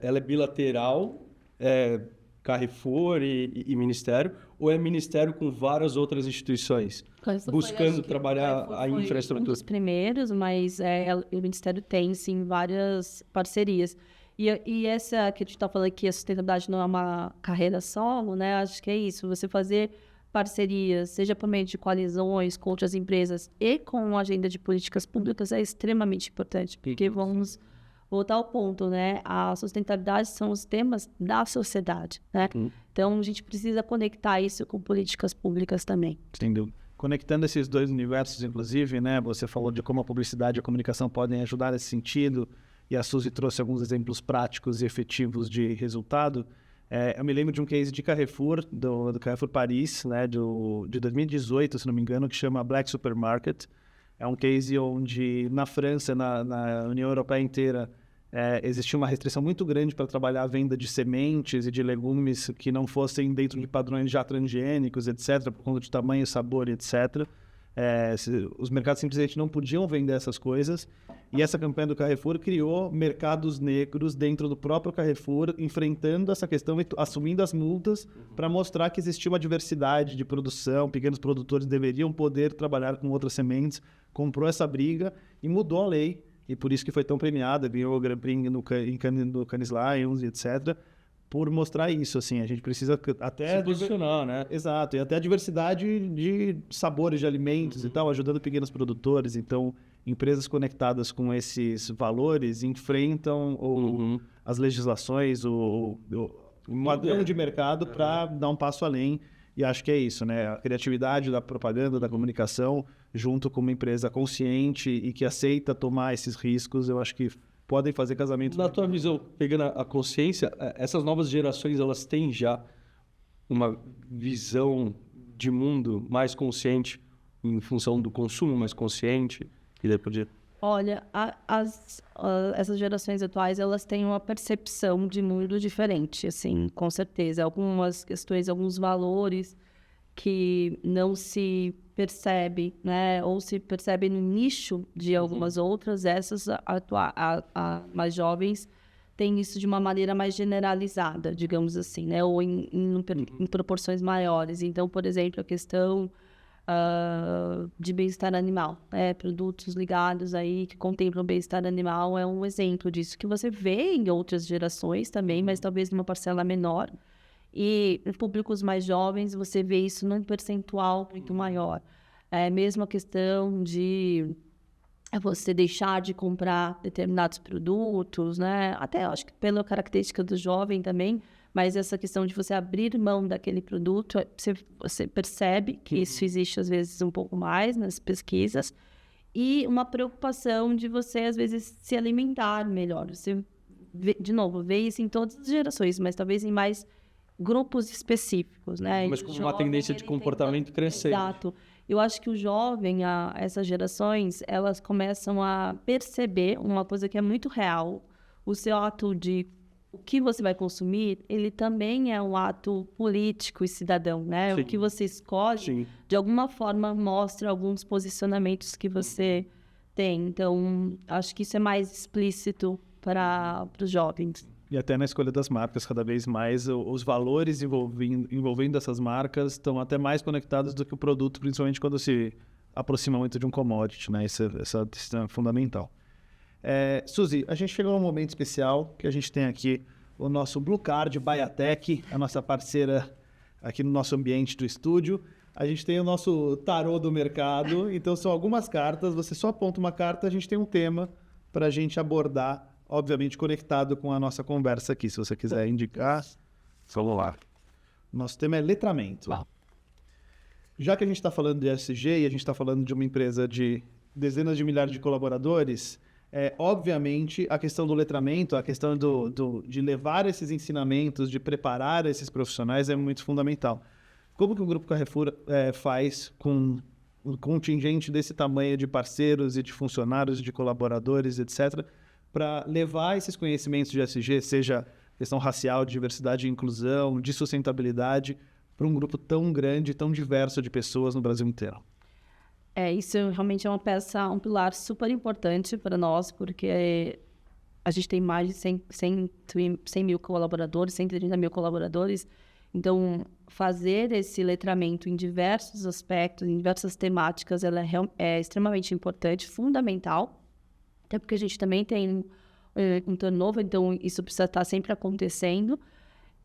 é bilateral, Carrefour e Ministério, ou é Ministério com várias outras instituições, buscando trabalhar a infraestrutura? Um dos primeiros, mas o Ministério tem, sim, várias parcerias. E essa que a gente está falando aqui, a sustentabilidade não é uma carreira solo, né? Acho que é isso, você fazer parcerias, seja por meio de coalizões com outras empresas e com a agenda de políticas públicas é extremamente importante, porque vamos voltar ao ponto, né? A sustentabilidade são os temas da sociedade, né? Então, a gente precisa conectar isso com políticas públicas também. Sem dúvida. Conectando esses dois universos, inclusive, né? Você falou de como a publicidade e a comunicação podem ajudar nesse sentido, e a Suzy trouxe alguns exemplos práticos e efetivos de resultado. Eu me lembro de um case de Carrefour, do Carrefour Paris, né, de 2018, se não me engano, que chama Black Supermarket. É um case onde, na França, na União Europeia inteira, existia uma restrição muito grande para trabalhar a venda de sementes e de legumes que não fossem dentro de padrões já transgênicos, etc., por conta de tamanho, sabor, etc. Os mercados simplesmente não podiam vender essas coisas, e essa campanha do Carrefour criou mercados negros dentro do próprio Carrefour, enfrentando essa questão e assumindo as multas para mostrar que existia uma diversidade de produção, pequenos produtores deveriam poder trabalhar com outras sementes. Comprou essa briga e mudou a lei, e por isso que foi tão premiada, ganhou o Grand Prix no Cannes Lions, etc., por mostrar isso, assim, a gente precisa até... Se posicionar, né? Exato, e até a diversidade de sabores de alimentos e tal, ajudando pequenos produtores. Então, empresas conectadas com esses valores enfrentam as legislações, o padrão de mercado para dar um passo além. E acho que é isso, né? A criatividade da propaganda, da comunicação, junto com uma empresa consciente e que aceita tomar esses riscos, eu acho que podem fazer casamentos... Na tua visão, pegando a consciência, essas novas gerações, elas têm já uma visão de mundo mais consciente em função do consumo mais consciente? E daí podia... Olha, essas gerações atuais, elas têm uma percepção de mundo diferente, assim, com certeza. Algumas questões, alguns valores que não se percebe, né? Ou se percebe no nicho de algumas outras, essas mais jovens têm isso de uma maneira mais generalizada, digamos assim, né? Ou em proporções maiores. Então, por exemplo, a questão de bem-estar animal, né? Produtos ligados aí que contemplam o bem-estar animal é um exemplo disso, que você vê em outras gerações também, mas talvez numa parcela menor. E em públicos mais jovens, você vê isso num percentual muito maior. Mesmo a questão de é você deixar de comprar determinados produtos, né? Até eu acho que pela característica do jovem também, mas essa questão de você abrir mão daquele produto, você percebe que isso existe às vezes um pouco mais nas pesquisas, e uma preocupação de você às vezes se alimentar melhor. Você vê, de novo, vê isso em todas as gerações, mas talvez em mais grupos específicos, né? Mas com uma tendência de comportamento crescente. Exato. Eu acho que o jovem, essas gerações, elas começam a perceber uma coisa que é muito real. O seu ato de o que você vai consumir, ele também é um ato político e cidadão, né? Sim. O que você escolhe, Sim. de alguma forma, mostra alguns posicionamentos que você tem. Então, acho que isso é mais explícito para os jovens. E até na escolha das marcas, cada vez mais os valores envolvendo essas marcas estão até mais conectados do que o produto, principalmente quando se aproxima muito de um commodity, né? Essa decisão é fundamental. Suzy, a gente chegou num momento especial que a gente tem aqui o nosso Blue Card Biotech, a nossa parceira aqui no nosso ambiente do estúdio. A gente tem o nosso tarô do mercado, então são algumas cartas, você só aponta uma carta, a gente tem um tema para a gente abordar, obviamente conectado com a nossa conversa aqui, se você quiser indicar. Vamos lá. Nosso tema é letramento. Já que a gente está falando de ESG e a gente está falando de uma empresa de dezenas de milhares de colaboradores, obviamente a questão do letramento, a questão de levar esses ensinamentos, de preparar esses profissionais é muito fundamental. Como que o Grupo Carrefour faz com um contingente desse tamanho de parceiros e de funcionários, de colaboradores, etc., para levar esses conhecimentos de ESG, seja questão racial, de diversidade e inclusão, de sustentabilidade, para um grupo tão grande, tão diverso de pessoas no Brasil inteiro? Isso realmente é um pilar super importante para nós, porque a gente tem mais de 100 mil colaboradores, 130 mil colaboradores. Então, fazer esse letramento em diversos aspectos, em diversas temáticas, ela é extremamente importante, fundamental. Até porque a gente também tem um turnover, então isso precisa estar sempre acontecendo.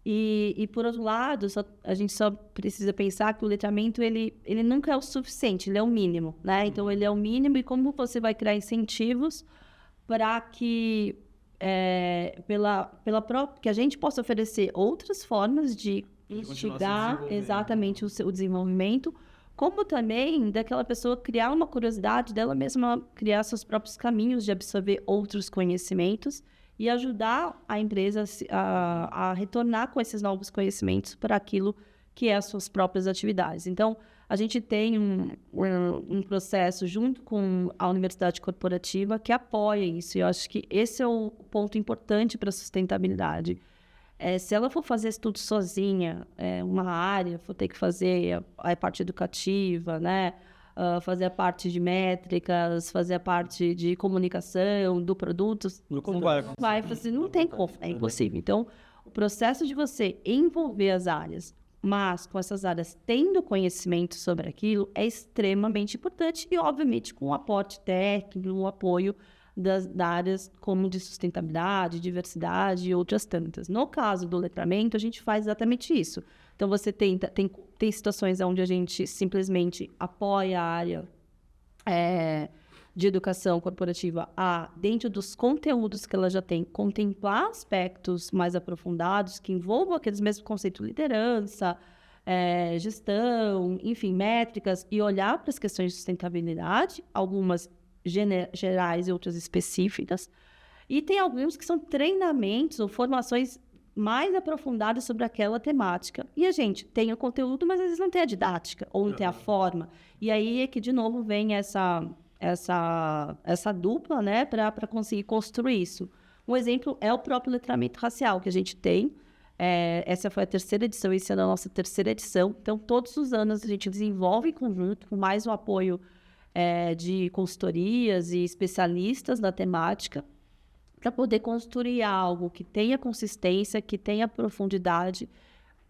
E por outro lado, a gente só precisa pensar que o letramento, ele nunca é o suficiente, ele é o mínimo, né? Então, ele é o mínimo, e como você vai criar incentivos para que, que a gente possa oferecer outras formas de instigar exatamente o desenvolvimento, como também daquela pessoa criar uma curiosidade dela mesma, criar seus próprios caminhos de absorver outros conhecimentos e ajudar a empresa a retornar com esses novos conhecimentos para aquilo que é as suas próprias atividades. Então, a gente tem um processo junto com a Universidade Corporativa que apoia isso, e eu acho que esse é o ponto importante para a sustentabilidade. Se ela for fazer estudo sozinha, uma área, for ter que fazer a parte educativa, né? Fazer a parte de métricas, fazer a parte de comunicação do produto, não tem como, é impossível. Então, o processo de você envolver as áreas, mas com essas áreas tendo conhecimento sobre aquilo, é extremamente importante, e obviamente com o aporte técnico, o apoio das áreas como de sustentabilidade, diversidade e outras tantas. No caso do letramento, a gente faz exatamente isso. Então, você tem situações onde a gente simplesmente apoia a área de educação corporativa dentro dos conteúdos que ela já tem, contemplar aspectos mais aprofundados que envolvam aqueles mesmos conceitos de liderança, gestão, enfim, métricas, e olhar para as questões de sustentabilidade, algumas gerais e outras específicas. E tem alguns que são treinamentos ou formações mais aprofundadas sobre aquela temática. E a gente tem o conteúdo, mas às vezes não tem a didática, ou não tem a forma. E aí é que, de novo, vem essa dupla, né, para conseguir construir isso. Um exemplo é o próprio letramento racial que a gente tem. Essa foi a terceira edição, esse ano é a nossa terceira edição. Então, todos os anos a gente desenvolve em conjunto, com mais o apoio de consultorias e especialistas na temática, para poder construir algo que tenha consistência, que tenha profundidade,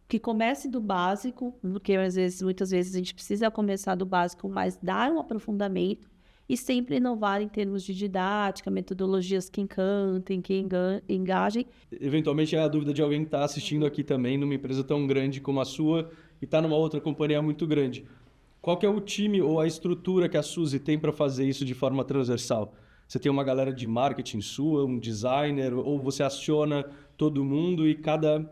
que comece do básico, porque muitas vezes a gente precisa começar do básico, mas dar um aprofundamento e sempre inovar em termos de didática, metodologias que encantem, que engajem. Eventualmente é a dúvida de alguém que está assistindo aqui também, numa empresa tão grande como a sua, e está numa outra companhia muito grande. Qual que é o time ou a estrutura que a Suzy tem para fazer isso de forma transversal? Você tem uma galera de marketing sua, um designer, ou você aciona todo mundo e cada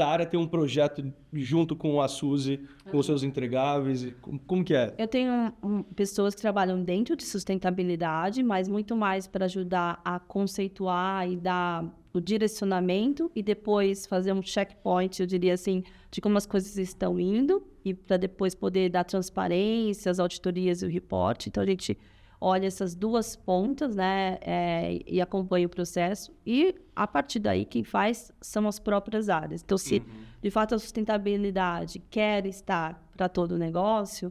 área tem um projeto junto com a Suzy, com os seus entregáveis? Como que é? Eu tenho pessoas que trabalham dentro de sustentabilidade, mas muito mais para ajudar a conceituar e dar o direcionamento e depois fazer um checkpoint, eu diria assim, de como as coisas estão indo e para depois poder dar transparência, as auditorias e o reporte. Então, a gente olha essas duas pontas, né, e acompanha o processo. E, a partir daí, quem faz são as próprias áreas. Então, se, de fato, a sustentabilidade quer estar para todo o negócio,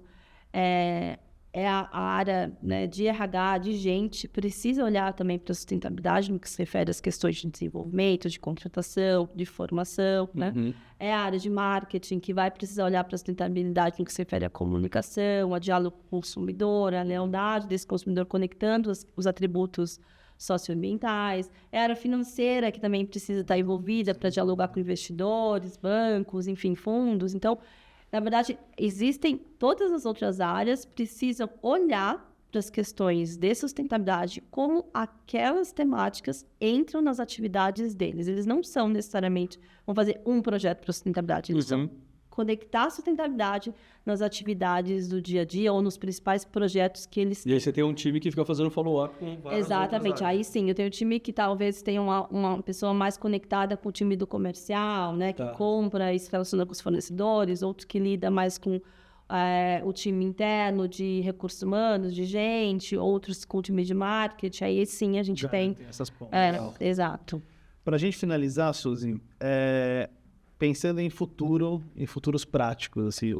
a área, né, de RH, de gente, precisa olhar também para a sustentabilidade no que se refere às questões de desenvolvimento, de contratação, de formação, né? É a área de marketing que vai precisar olhar para a sustentabilidade no que se refere à comunicação, a diálogo com o consumidor, a lealdade desse consumidor conectando os atributos socioambientais. É a área financeira que também precisa estar envolvida para dialogar com investidores, bancos, enfim, fundos. Então, na verdade, existem todas as outras áreas precisam olhar para as questões de sustentabilidade como aquelas temáticas entram nas atividades deles. Eles não são necessariamente, vão fazer um projeto para sustentabilidade, eles vão conectar a sustentabilidade nas atividades do dia a dia ou nos principais projetos que eles... E aí você tem um time que fica fazendo follow-up com várias Exatamente. Aí sim, eu tenho um time que talvez tenha uma pessoa mais conectada com o time do comercial, né? Que compra e se relaciona com os fornecedores, outro que lida mais com o time interno de recursos humanos, de gente, outros com o time de marketing. Aí sim a gente tem essas pontas. Exato. Para a gente finalizar, Suzy, pensando em futuro, em futuros práticos, assim,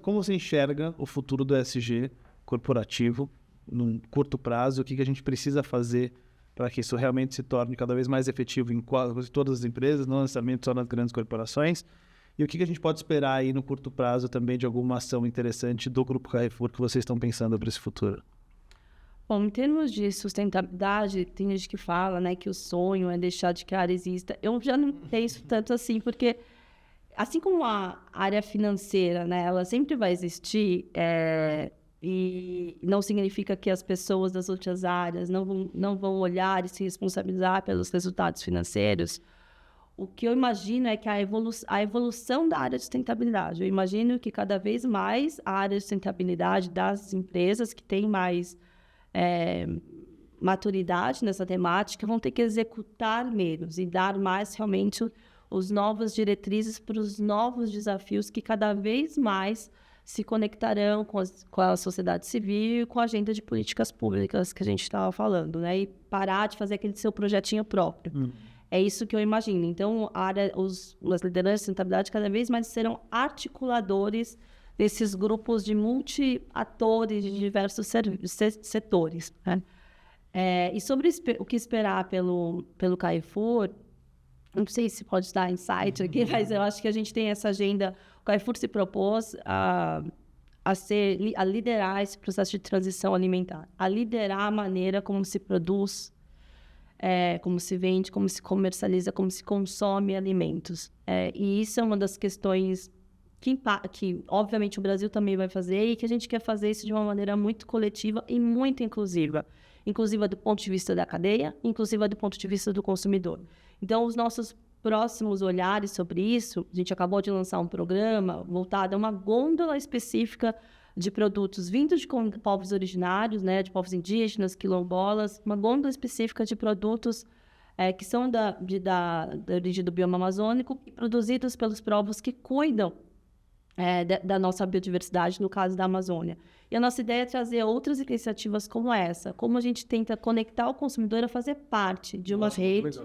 como você enxerga o futuro do ESG corporativo num curto prazo? O que a gente precisa fazer para que isso realmente se torne cada vez mais efetivo em todas as empresas, não necessariamente só nas grandes corporações? E o que a gente pode esperar aí no curto prazo também de alguma ação interessante do Grupo Carrefour que vocês estão pensando para esse futuro? Bom, em termos de sustentabilidade, tem gente que fala, né, que o sonho é deixar de que a área exista. Eu já não penso tanto assim, porque assim como a área financeira, né, ela sempre vai existir, e não significa que as pessoas das outras áreas não vão olhar e se responsabilizar pelos resultados financeiros. O que eu imagino é que a evolução da área de sustentabilidade. Eu imagino que cada vez mais a área de sustentabilidade das empresas que têm mais maturidade nessa temática vão ter que executar menos e dar mais realmente os novas diretrizes para os novos desafios que cada vez mais se conectarão com a sociedade civil e com a agenda de políticas públicas que a gente estava falando, né? E parar de fazer aquele seu projetinho próprio. É isso que eu imagino. Então, as lideranças de sustentabilidade cada vez mais serão articuladores desses grupos de multi-atores de diversos setores, né? E sobre o que esperar pelo Carrefour, não sei se pode dar insight aqui, mas eu acho que a gente tem essa agenda. O Carrefour se propôs a liderar esse processo de transição alimentar, a liderar a maneira como se produz, como se vende, como se comercializa, como se consome alimentos. E isso é uma das questões que, obviamente, o Brasil também vai fazer e que a gente quer fazer isso de uma maneira muito coletiva e muito inclusiva. Inclusiva do ponto de vista da cadeia, inclusiva do ponto de vista do consumidor. Então, os nossos próximos olhares sobre isso, a gente acabou de lançar um programa voltado a uma gôndola específica de produtos vindos de povos originários, né, de povos indígenas, quilombolas, uma gôndola específica de produtos que são da origem do bioma amazônico e produzidos pelos povos que cuidam da nossa biodiversidade, no caso da Amazônia. E a nossa ideia é trazer outras iniciativas como essa, como a gente tenta conectar o consumidor a fazer parte de uma rede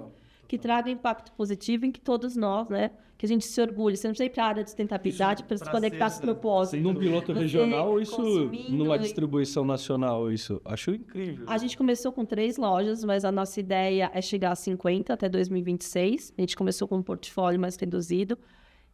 que traga impacto positivo em que todos nós, né, que a gente se orgulhe. Você não precisa ir para a área de sustentabilidade para se conectar com o propósito. Num piloto regional, isso numa distribuição nacional, isso. Acho incrível. A gente começou com 3 lojas, mas a nossa ideia é chegar a 50 até 2026. A gente começou com um portfólio mais reduzido.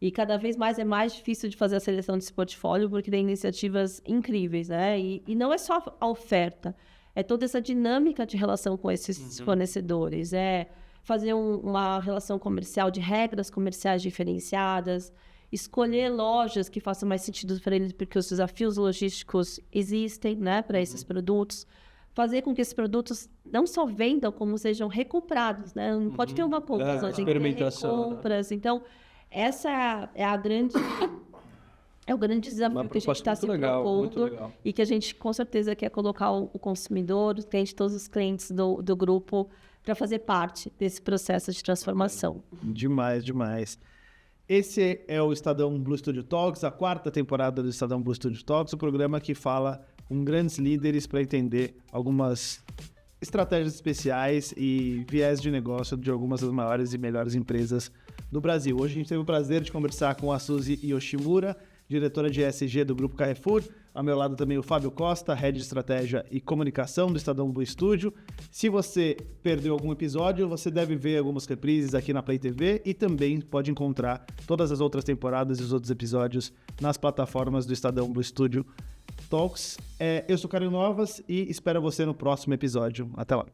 E cada vez mais é mais difícil de fazer a seleção desse portfólio, porque tem iniciativas incríveis, né? E não é só a oferta, é toda essa dinâmica de relação com esses fornecedores. É fazer uma relação comercial de regras comerciais diferenciadas. escolher lojas que façam mais sentido para eles, porque os desafios logísticos existem, né, para esses produtos. Fazer com que esses produtos não só vendam, como sejam recomprados, né? Não pode ter uma compra, só tem que ter recompras. Né? Então, essa é a grande... É o grande desafio que a gente está se propondo e que a gente, com certeza, quer colocar o consumidor, todos os clientes do grupo para fazer parte desse processo de transformação. Demais, demais. Esse é o Estadão Blue Studio Talks, a 4ª temporada do Estadão Blue Studio Talks, o programa que fala com grandes líderes para entender algumas estratégias especiais e viés de negócio de algumas das maiores e melhores empresas do Brasil. Hoje a gente teve o prazer de conversar com a Suzy Yoshimura, diretora de ESG do Grupo Carrefour. Ao meu lado também o Fábio Costa, Head de Estratégia e Comunicação do Estadão Blue Studio. Se você perdeu algum episódio, você deve ver algumas reprises aqui na Play TV e também pode encontrar todas as outras temporadas e os outros episódios nas plataformas do Estadão Blue Studio Talks. Eu sou Caio Novas e espero você no próximo episódio. Até lá.